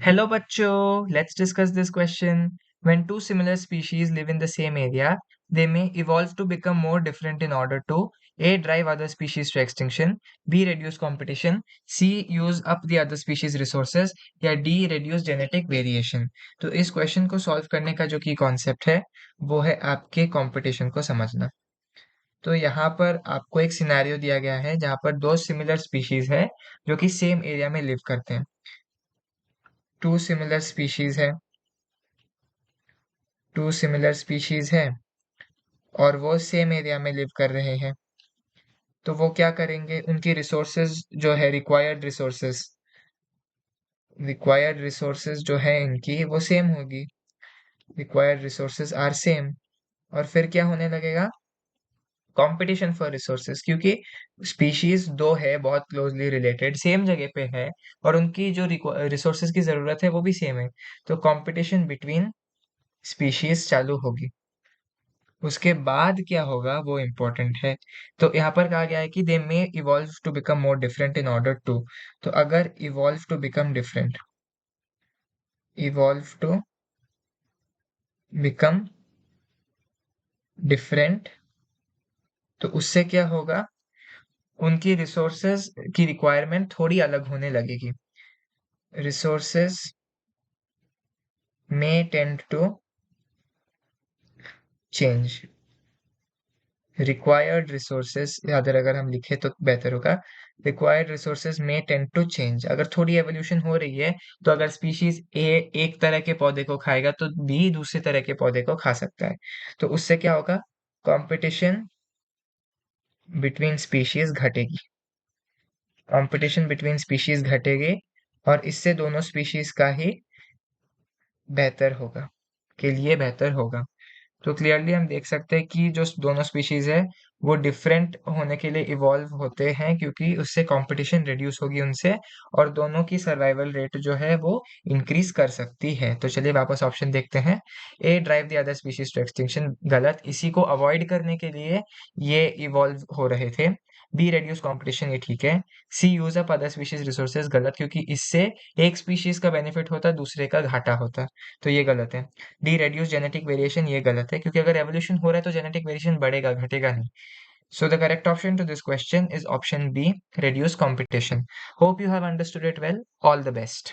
Hello, bachcho. Let's discuss this question. When two similar species live in the same area, they may evolve to become more different in order to A. Drive other species to extinction, B. Reduce competition, C. Use up the other species resources, या D. Reduce genetic variation. तो इस question को solve करने का जो की concept है वो है आपके कंपटीशन को समझना। तो यहाँ पर आपको एक सिनेरियो दिया गया है जहाँ पर दो सिमिलर स्पीशीज है जो कि सेम एरिया में लिव करते हैं। टू सिमिलर स्पीशीज है टू सिमिलर स्पीशीज है और वो सेम एरिया में लिव कर रहे हैं। तो वो क्या करेंगे, उनकी रिसोर्सेज जो है रिक्वायर्ड रिसोर्सेज जो है इनकी वो सेम होगी। Required resources are same. और फिर क्या होने लगेगा, कंपटीशन फॉर रिसोर्सेज, क्योंकि स्पीशीज दो है बहुत क्लोजली रिलेटेड, सेम जगह पे है और उनकी जो रिसोर्सेज की जरूरत है वो भी सेम है। तो कंपटीशन बिटवीन स्पीशीज चालू होगी। उसके बाद क्या होगा वो इम्पोर्टेंट है। तो यहाँ पर कहा गया है कि they may evolve to become more different in order to. तो अगर इवॉल्व टू बिकम डिफरेंट, तो उससे क्या होगा, उनकी रिसोर्सेज की रिक्वायरमेंट थोड़ी अलग होने लगेगी। Resources may tend to change. Required resources अगर हम लिखे तो बेहतर होगा। Required resources may tend to change. अगर थोड़ी एवोल्यूशन हो रही है तो अगर स्पीशीज ए एक तरह के पौधे को खाएगा तो बी दूसरे तरह के पौधे को खा सकता है। तो उससे क्या होगा, कंपटीशन बिटवीन स्पीशीज घटेगी। कंपटीशन बिटवीन स्पीशीज घटेगी और इससे दोनों स्पीशीज का ही बेहतर होगा। तो क्लियरली हम देख सकते हैं कि जो दोनों स्पीशीज है वो डिफरेंट होने के लिए इवॉल्व होते हैं, क्योंकि उससे कंपटीशन रिड्यूस होगी उनसे और दोनों की सर्वाइवल रेट जो है वो इंक्रीज कर सकती है। तो चलिए वापस ऑप्शन देखते हैं। A drive the other species to extinction, गलत, इसी को अवॉइड करने के लिए ये इवॉल्व हो रहे थे। बी रेड्यूस कंपटीशन, ये ठीक है। C use up other species resources, गलत, क्योंकि इससे एक स्पीशीज का बेनिफिट होता है दूसरे का घाटा होता है, तो ये गलत है। डी रेड्यूस जेनेटिक वेरिएशन, ये गलत है, क्योंकि अगर एवोल्यूशन हो रहा है तो जेनेटिक वेरिएशन बढ़ेगा, घटेगा नहीं। So the correct option to this question is option B, reduce competition. Hope you have understood it well. All the best.